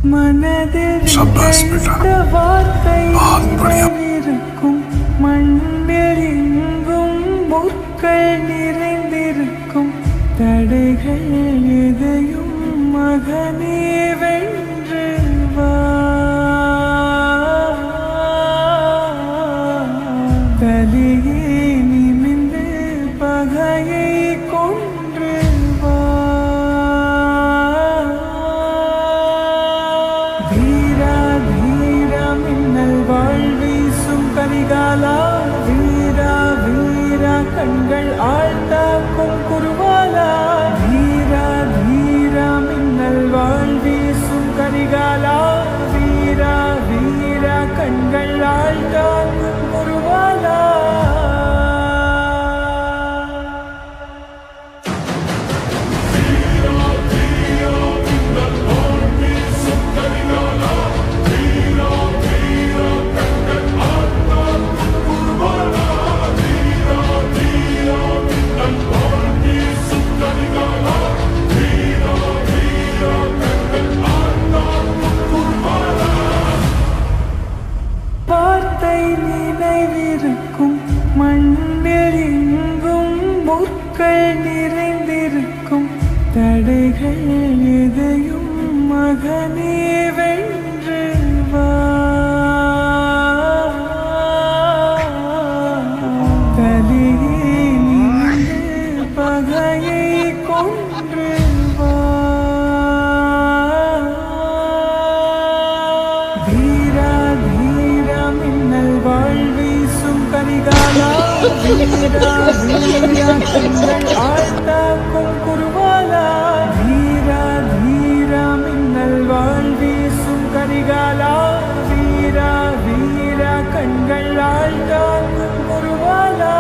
शाबाश बेटा, बहुत बढ़िया। தடைகள் எதையும் மகனே வென்று வா, தலையே நிமிந்து பகையை கொன்று வா, வீரா வீரா மின்னல் வாழ்வீசும் கரிகாலா, வீரா வீரா கண்கள் ஆழ்த்தாக்கும் குருவாலா, வீரா வீரா மின்னல் வாழ்வீசும் கரிகாலா, வீரா வீரா கண்கள் ஆழ்த்தாக்கும் குருவாலா. வார்த்தை நினைவிருக்கும் மண்ணில் எங்கும் முற்கள் நிறைந்திருக்கும், தடைகள் எதையும் மகனே வென்று வா, தலையே நிமிந்து பகையை கொன்று வா, வீரா வீரா மின்னல் வாழ்வீசும் கரிகாலா, வீரா வீரா கண்கள் ஆழ்த்தாக்கும் குருவாலா, வீரா வீரா மின்னல் வாழ்வீசும் கரிகாலா, வீரா வீரா கண்கள் ஆழ்த்தாக்கும் குருவாலா.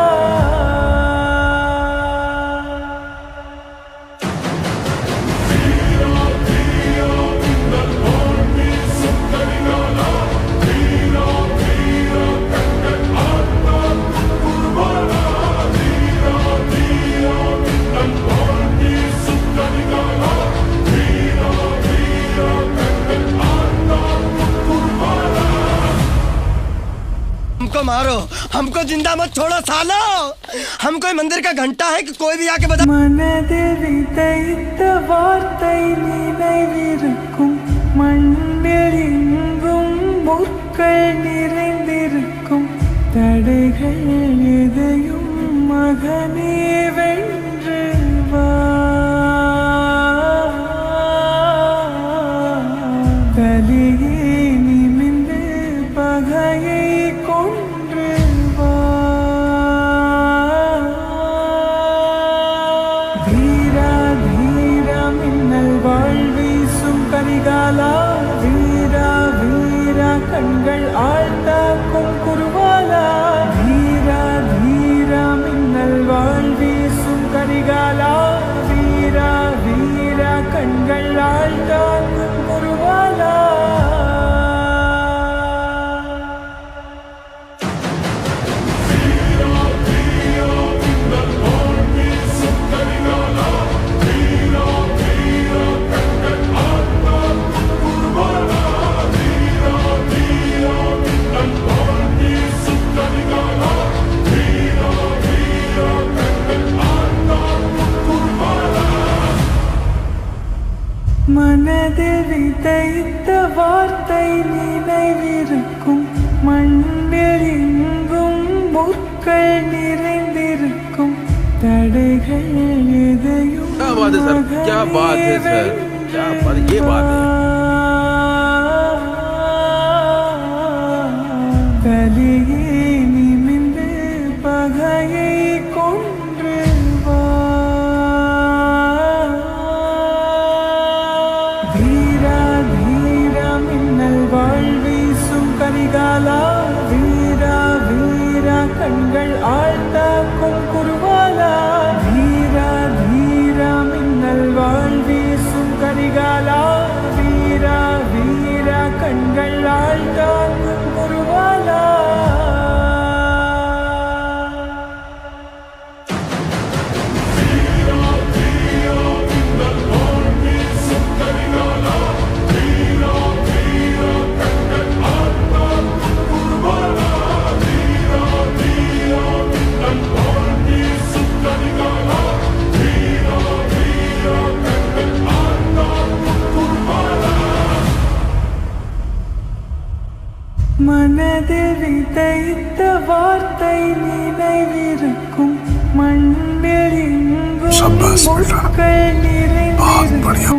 हमको मारो, हमको जिंदा मत छोड़ो सालो। हम कोई मंदिर का घंटा है कि कोई भी आके बता। மனதில் விதைத்த வார்த்தை நினைவிருக்கும், மண்ணில் எங்கும் முற்கள் நிறைந்திருக்கும், தடைகள் எதையும் மகனே வென்று வா, தலையே நிமிந்து பகையை கொன்று வா, வீரா வீரா மின்னல் வாழ்வீசும் கரிகாலா, வீரா வீரா கண்கள் ஆழ்த்தாக்கும் குருவாலா, வீரா வீரா மின்னல் வாழ்வீசும் கரிகாலா, வீரா வீரா கண்கள் ஆழ்த்தாக்கும் குருவாலா. மனதில் விதைத்த வார்த்தை நினைவிருக்கும், மண்ணில் எங்கும் முற்கள் நிறைந்திருக்கும், தடைகள் எதையும் क्या बात है सर, क्या बात है सर, क्या बात, ये बात है। தலையே நிமிந்து பகையை கொன்று வா, வீரா வீரா மின்னல் வாழ்வீசும் கரிகாலா, வீரா வீரா கண்கள் ஆழ்த்தாக்கும் குருவாலா, வீரா வீரா மின்னல் வாழ்வீசும் கரிகாலா, வீரா வீரா கண்கள் ஆழ்த்தாக்கும் குருவாலா. வீரா வீரா மின்னல் வாழ்வீசும் கரிகாலா, வீரா மனதில் விதைத்த வார்த்தை நினைவிருக்கும் மண்ணில் எங்கும் शाबाश बेटा, முட்கள் बहुत நிறைந்திருக்கும் बढ़िया।